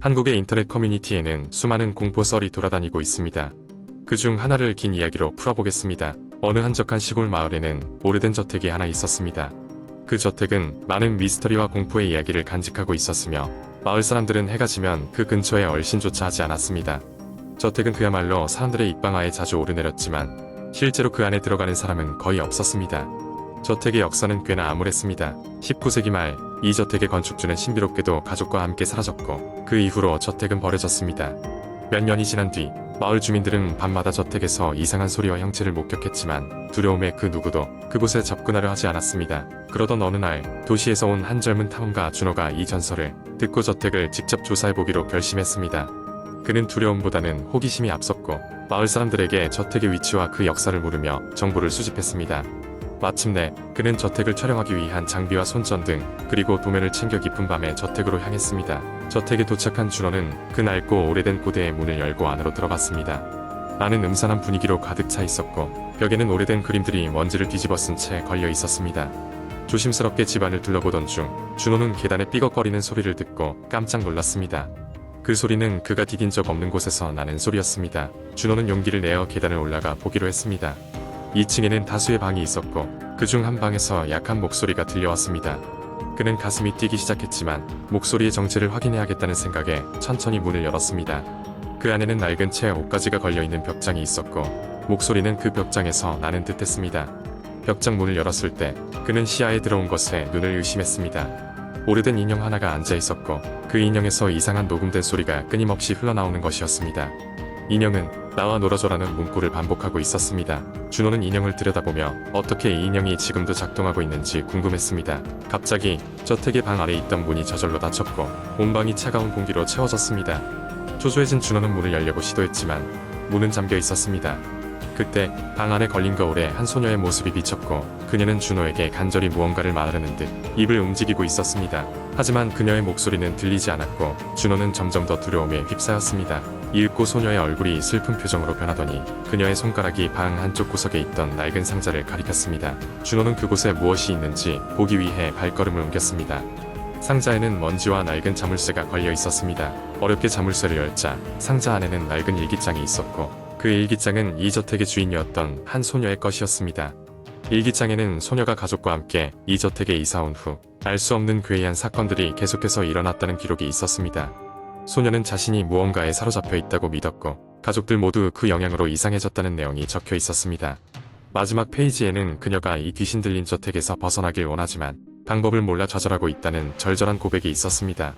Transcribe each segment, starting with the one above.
한국의 인터넷 커뮤니티에는 수많은 공포 썰이 돌아다니고 있습니다. 그중 하나를 긴 이야기로 풀어보겠습니다. 어느 한적한 시골 마을에는 오래된 저택이 하나 있었습니다. 그 저택은 많은 미스터리와 공포의 이야기를 간직하고 있었으며 마을 사람들은 해가 지면 그 근처에 얼씬조차 하지 않았습니다. 저택은 그야말로 사람들의 입방아에 자주 오르내렸지만 실제로 그 안에 들어가는 사람은 거의 없었습니다. 저택의 역사는 꽤나 암울했습니다. 19세기 말 이 저택의 건축주는 신비롭게도 가족과 함께 사라졌고 그 이후로 저택은 버려졌습니다. 몇 년이 지난 뒤 마을 주민들은 밤마다 저택에서 이상한 소리와 형체를 목격했지만 두려움에 그 누구도 그곳에 접근하려 하지 않았습니다. 그러던 어느 날 도시에서 온 한 젊은 탐험가 준호가 이 전설을 듣고 저택을 직접 조사해보기로 결심했습니다. 그는 두려움보다는 호기심이 앞섰고 마을 사람들에게 저택의 위치와 그 역사를 물으며 정보를 수집했습니다. 마침내 그는 저택을 촬영하기 위한 장비와 손전등 그리고 도면을 챙겨 깊은 밤에 저택으로 향했습니다. 저택에 도착한 준호는 그 낡고 오래된 고대의 문을 열고 안으로 들어갔습니다. 안은 음산한 분위기로 가득 차 있었고 벽에는 오래된 그림들이 먼지를 뒤집어 쓴 채 걸려 있었습니다. 조심스럽게 집안을 둘러보던 중 준호는 계단에 삐걱거리는 소리를 듣고 깜짝 놀랐습니다. 그 소리는 그가 디딘 적 없는 곳에서 나는 소리였습니다. 준호는 용기를 내어 계단을 올라가 보기로 했습니다. 2층에는 다수의 방이 있었고 그중 한 방에서 약한 목소리가 들려왔습니다. 그는 가슴이 뛰기 시작했지만 목소리의 정체를 확인해야겠다는 생각에 천천히 문을 열었습니다. 그 안에는 낡은 채 옷가지가 걸려있는 벽장이 있었고 목소리는 그 벽장에서 나는 듯했습니다. 벽장 문을 열었을 때 그는 시야에 들어온 것에 눈을 의심했습니다. 오래된 인형 하나가 앉아 있었고 그 인형에서 이상한 녹음된 소리가 끊임없이 흘러나오는 것이었습니다. 인형은 나와 놀아줘라는 문구를 반복하고 있었습니다. 준호는 인형을 들여다보며 어떻게 이 인형이 지금도 작동하고 있는지 궁금했습니다. 갑자기 저택의 방 안에 있던 문이 저절로 닫혔고 온 방이 차가운 공기로 채워졌습니다. 초조해진 준호는 문을 열려고 시도했지만 문은 잠겨 있었습니다. 그때 방 안에 걸린 거울에 한 소녀의 모습이 비쳤고 그녀는 준호에게 간절히 무언가를 말하려는 듯 입을 움직이고 있었습니다. 하지만 그녀의 목소리는 들리지 않았고 준호는 점점 더 두려움에 휩싸였습니다. 이윽고 소녀의 얼굴이 슬픈 표정으로 변하더니 그녀의 손가락이 방 한쪽 구석에 있던 낡은 상자를 가리켰습니다. 준호는 그곳에 무엇이 있는지 보기 위해 발걸음을 옮겼습니다. 상자에는 먼지와 낡은 자물쇠가 걸려 있었습니다. 어렵게 자물쇠를 열자 상자 안에는 낡은 일기장이 있었고 그 일기장은 이 저택의 주인이었던 한 소녀의 것이었습니다. 일기장에는 소녀가 가족과 함께 이 저택에 이사온 후 알 수 없는 괴이한 사건들이 계속해서 일어났다는 기록이 있었습니다. 소녀는 자신이 무언가에 사로잡혀 있다고 믿었고 가족들 모두 그 영향으로 이상해졌다는 내용이 적혀 있었습니다. 마지막 페이지에는 그녀가 이 귀신 들린 저택에서 벗어나길 원하지만 방법을 몰라 좌절하고 있다는 절절한 고백이 있었습니다.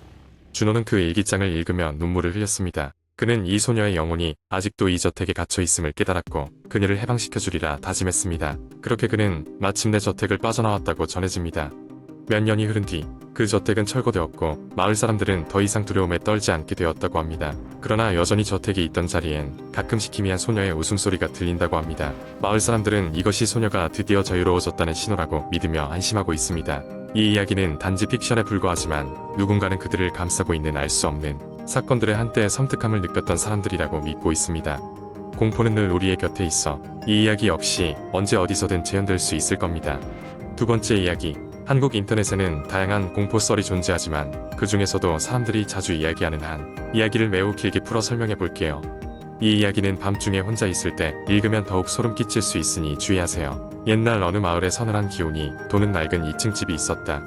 준호는 그 일기장을 읽으며 눈물을 흘렸습니다. 그는 이 소녀의 영혼이 아직도 이 저택에 갇혀 있음을 깨달았고 그녀를 해방시켜주리라 다짐했습니다. 그렇게 그는 마침내 저택을 빠져나왔다고 전해집니다. 몇 년이 흐른 뒤 그 저택은 철거되었고 마을 사람들은 더 이상 두려움에 떨지 않게 되었다고 합니다. 그러나 여전히 저택이 있던 자리엔 가끔씩 기미한 소녀의 웃음소리가 들린다고 합니다. 마을 사람들은 이것이 소녀가 드디어 자유로워졌다는 신호라고 믿으며 안심하고 있습니다. 이 이야기는 단지 픽션에 불과하지만 누군가는 그들을 감싸고 있는 알 수 없는 사건들의 한때의 섬뜩함을 느꼈던 사람들이라고 믿고 있습니다. 공포는 늘 우리의 곁에 있어 이 이야기 역시 언제 어디서든 재현될 수 있을 겁니다. 두 번째 이야기. 한국 인터넷에는 다양한 공포 썰이 존재하지만 그 중에서도 사람들이 자주 이야기하는 한 이야기를 매우 길게 풀어 설명해 볼게요. 이 이야기는 밤중에 혼자 있을 때 읽으면 더욱 소름 끼칠 수 있으니 주의하세요. 옛날 어느 마을에 서늘한 기운이 도는 낡은 2층 집이 있었다.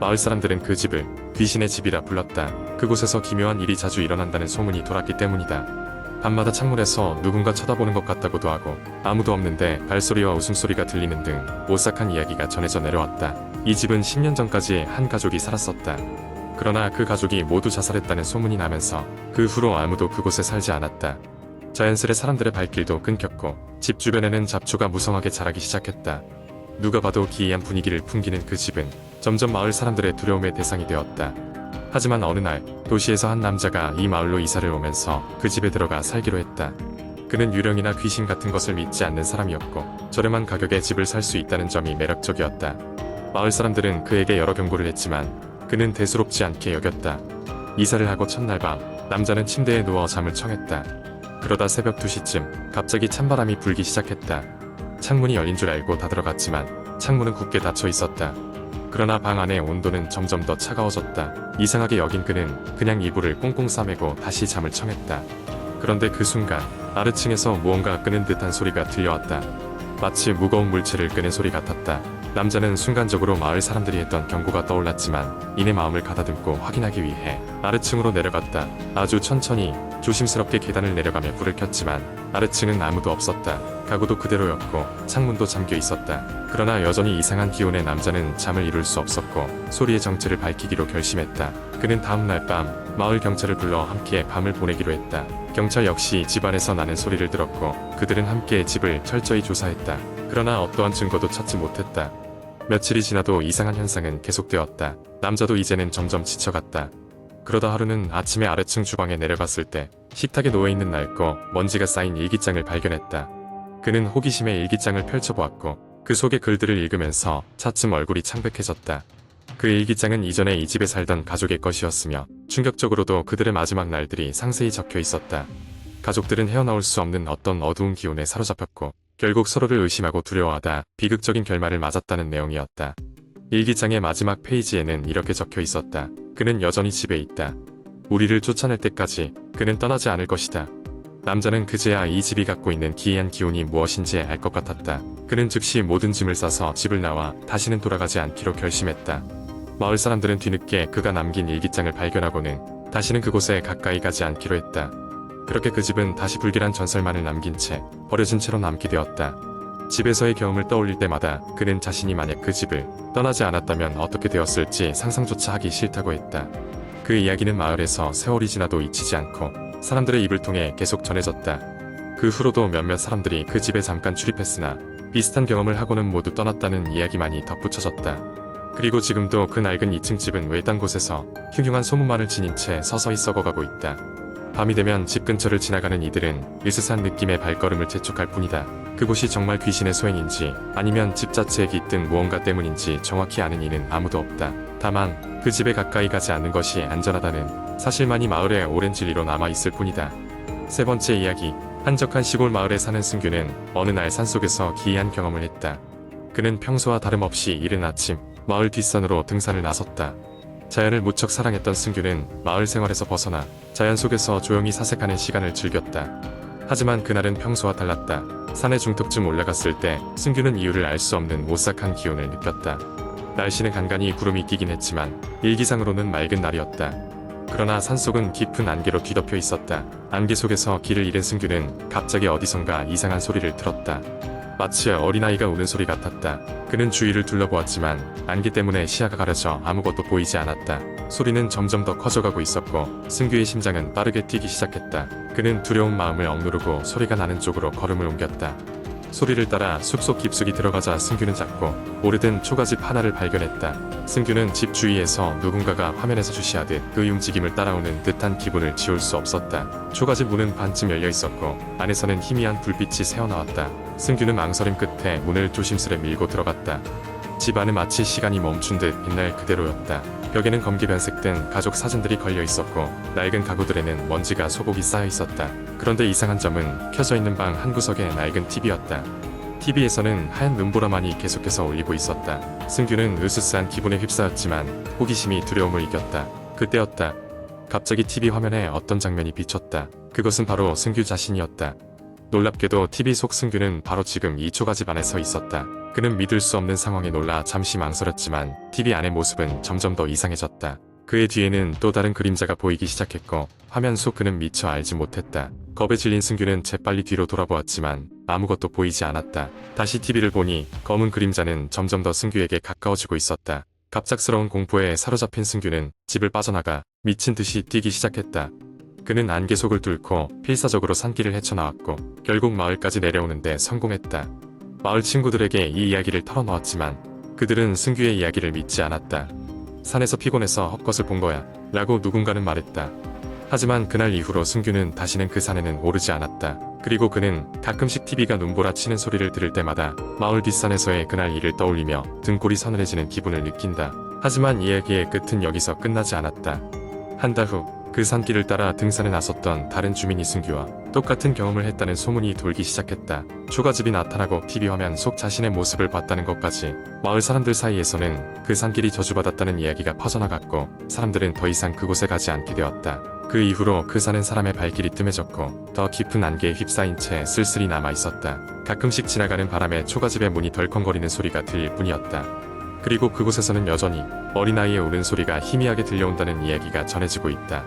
마을 사람들은 그 집을 귀신의 집이라 불렀다. 그곳에서 기묘한 일이 자주 일어난다는 소문이 돌았기 때문이다. 밤마다 창문에서 누군가 쳐다보는 것 같다고도 하고 아무도 없는데 발소리와 웃음소리가 들리는 등 오싹한 이야기가 전해져 내려왔다. 이 집은 10년 전까지 한 가족이 살았었다. 그러나 그 가족이 모두 자살했다는 소문이 나면서 그 후로 아무도 그곳에 살지 않았다. 자연스레 사람들의 발길도 끊겼고 집 주변에는 잡초가 무성하게 자라기 시작했다. 누가 봐도 기이한 분위기를 풍기는 그 집은 점점 마을 사람들의 두려움의 대상이 되었다. 하지만 어느 날 도시에서 한 남자가 이 마을로 이사를 오면서 그 집에 들어가 살기로 했다. 그는 유령이나 귀신 같은 것을 믿지 않는 사람이었고 저렴한 가격에 집을 살 수 있다는 점이 매력적이었다. 마을 사람들은 그에게 여러 경고를 했지만 그는 대수롭지 않게 여겼다. 이사를 하고 첫날 밤 남자는 침대에 누워 잠을 청했다. 그러다 새벽 2시쯤 갑자기 찬바람이 불기 시작했다. 창문이 열린 줄 알고 다 들어갔지만 창문은 굳게 닫혀 있었다. 그러나 방 안의 온도는 점점 더 차가워졌다. 이상하게 여긴 그는 그냥 이불을 꽁꽁 싸매고 다시 잠을 청했다. 그런데 그 순간 아래층에서 무언가 끄는 듯한 소리가 들려왔다. 마치 무거운 물체를 끄는 소리 같았다. 남자는 순간적으로 마을 사람들이 했던 경고가 떠올랐지만 이내 마음을 가다듬고 확인하기 위해 아래층으로 내려갔다. 아주 천천히 조심스럽게 계단을 내려가며 불을 켰지만 아래층은 아무도 없었다. 가구도 그대로였고 창문도 잠겨 있었다. 그러나 여전히 이상한 기운의 남자는 잠을 이룰 수 없었고 소리의 정체를 밝히기로 결심했다. 그는 다음날 밤 마을 경찰을 불러 함께 밤을 보내기로 했다. 경찰 역시 집안에서 나는 소리를 들었고 그들은 함께 집을 철저히 조사했다. 그러나 어떠한 증거도 찾지 못했다. 며칠이 지나도 이상한 현상은 계속되었다. 남자도 이제는 점점 지쳐갔다. 그러다 하루는 아침에 아래층 주방에 내려갔을 때 식탁에 놓여있는 낡고 먼지가 쌓인 일기장을 발견했다. 그는 호기심에 일기장을 펼쳐보았고 그 속의 글들을 읽으면서 차츰 얼굴이 창백해졌다. 그 일기장은 이전에 이 집에 살던 가족의 것이었으며 충격적으로도 그들의 마지막 날들이 상세히 적혀 있었다. 가족들은 헤어나올 수 없는 어떤 어두운 기운에 사로잡혔고 결국 서로를 의심하고 두려워하다 비극적인 결말을 맞았다는 내용이었다. 일기장의 마지막 페이지에는 이렇게 적혀 있었다. 그는 여전히 집에 있다. 우리를 쫓아낼 때까지 그는 떠나지 않을 것이다. 남자는 그제야 이 집이 갖고 있는 기이한 기운이 무엇인지 알 것 같았다. 그는 즉시 모든 짐을 싸서 집을 나와 다시는 돌아가지 않기로 결심했다. 마을 사람들은 뒤늦게 그가 남긴 일기장을 발견하고는 다시는 그곳에 가까이 가지 않기로 했다. 그렇게 그 집은 다시 불길한 전설만을 남긴 채 버려진 채로 남게 되었다. 집에서의 경험을 떠올릴 때마다 그는 자신이 만약 그 집을 떠나지 않았다면 어떻게 되었을지 상상조차 하기 싫다고 했다. 그 이야기는 마을에서 세월이 지나도 잊히지 않고 사람들의 입을 통해 계속 전해졌다. 그 후로도 몇몇 사람들이 그 집에 잠깐 출입했으나 비슷한 경험을 하고는 모두 떠났다는 이야기만이 덧붙여졌다. 그리고 지금도 그 낡은 2층 집은 외딴 곳에서 흉흉한 소문만을 지닌 채 서서히 썩어가고 있다. 밤이 되면 집 근처를 지나가는 이들은 으스스한 느낌의 발걸음을 재촉할 뿐이다. 그곳이 정말 귀신의 소행인지 아니면 집 자체에 깃든 무언가 때문인지 정확히 아는 이는 아무도 없다. 다만 그 집에 가까이 가지 않는 것이 안전하다는 사실만이 마을에 오랜 진리로 남아있을 뿐이다. 세 번째 이야기. 한적한 시골 마을에 사는 승규는 어느 날 산속에서 기이한 경험을 했다. 그는 평소와 다름없이 이른 아침 마을 뒷산으로 등산을 나섰다. 자연을 무척 사랑했던 승규는 마을 생활에서 벗어나 자연 속에서 조용히 사색하는 시간을 즐겼다. 하지만 그날은 평소와 달랐다. 산의 중턱쯤 올라갔을 때 승규는 이유를 알 수 없는 오싹한 기운을 느꼈다. 날씨는 간간히 구름이 끼긴 했지만 일기상으로는 맑은 날이었다. 그러나 산속은 깊은 안개로 뒤덮여 있었다. 안개 속에서 길을 잃은 승규는 갑자기 어디선가 이상한 소리를 들었다. 마치 어린아이가 우는 소리 같았다. 그는 주위를 둘러보았지만 안개 때문에 시야가 가려져 아무것도 보이지 않았다. 소리는 점점 더 커져가고 있었고 승규의 심장은 빠르게 뛰기 시작했다. 그는 두려운 마음을 억누르고 소리가 나는 쪽으로 걸음을 옮겼다. 소리를 따라 숲속 깊숙이 들어가자 승규는 작고 오래된 초가집 하나를 발견했다. 승규는 집 주위에서 누군가가 화면에서 주시하듯 그 움직임을 따라오는 듯한 기분을 지울 수 없었다. 초가집 문은 반쯤 열려 있었고 안에서는 희미한 불빛이 새어나왔다. 승규는 망설임 끝에 문을 조심스레 밀고 들어갔다. 집 안은 마치 시간이 멈춘 듯 옛날 그대로였다. 벽에는 검게 변색된 가족 사진들이 걸려 있었고 낡은 가구들에는 먼지가 소복이 쌓여 있었다. 그런데 이상한 점은 켜져 있는 방 한 구석에 낡은 TV였다. TV에서는 하얀 눈보라만이 계속해서 울리고 있었다. 승규는 으스스한 기분에 휩싸였지만 호기심이 두려움을 이겼다. 그때였다. 갑자기 TV 화면에 어떤 장면이 비쳤다. 그것은 바로 승규 자신이었다. 놀랍게도 TV 속 승규는 바로 지금 이 초가집 안에 서 있었다. 그는 믿을 수 없는 상황에 놀라 잠시 망설였지만 TV 안의 모습은 점점 더 이상해졌다. 그의 뒤에는 또 다른 그림자가 보이기 시작했고 화면 속 그는 미처 알지 못했다. 겁에 질린 승규는 재빨리 뒤로 돌아보았지만 아무것도 보이지 않았다. 다시 TV를 보니 검은 그림자는 점점 더 승규에게 가까워지고 있었다. 갑작스러운 공포에 사로잡힌 승규는 집을 빠져나가 미친 듯이 뛰기 시작했다. 그는 안개 속을 뚫고 필사적으로 산길을 헤쳐나왔고 결국 마을까지 내려오는데 성공했다. 마을 친구들에게 이 이야기를 털어놓았지만 그들은 승규의 이야기를 믿지 않았다. 산에서 피곤해서 헛것을 본 거야 라고 누군가는 말했다. 하지만 그날 이후로 승규는 다시는 그 산에는 오르지 않았다. 그리고 그는 가끔씩 TV가 눈보라 치는 소리를 들을 때마다 마을 뒷산에서의 그날 일을 떠올리며 등골이 서늘해지는 기분을 느낀다. 하지만 이야기의 끝은 여기서 끝나지 않았다. 한 달 후 그 산길을 따라 등산에 나섰던 다른 주민 이승규와 똑같은 경험을 했다는 소문이 돌기 시작했다. 초가집이 나타나고 TV 화면 속 자신의 모습을 봤다는 것까지 마을 사람들 사이에서는 그 산길이 저주받았다는 이야기가 퍼져나갔고 사람들은 더 이상 그곳에 가지 않게 되었다. 그 이후로 그 산은 사람의 발길이 뜸해졌고 더 깊은 안개에 휩싸인 채 쓸쓸히 남아 있었다. 가끔씩 지나가는 바람에 초가집의 문이 덜컹거리는 소리가 들릴 뿐이었다. 그리고 그곳에서는 여전히 어린아이의 울음소리가 희미하게 들려온다는 이야기가 전해지고 있다.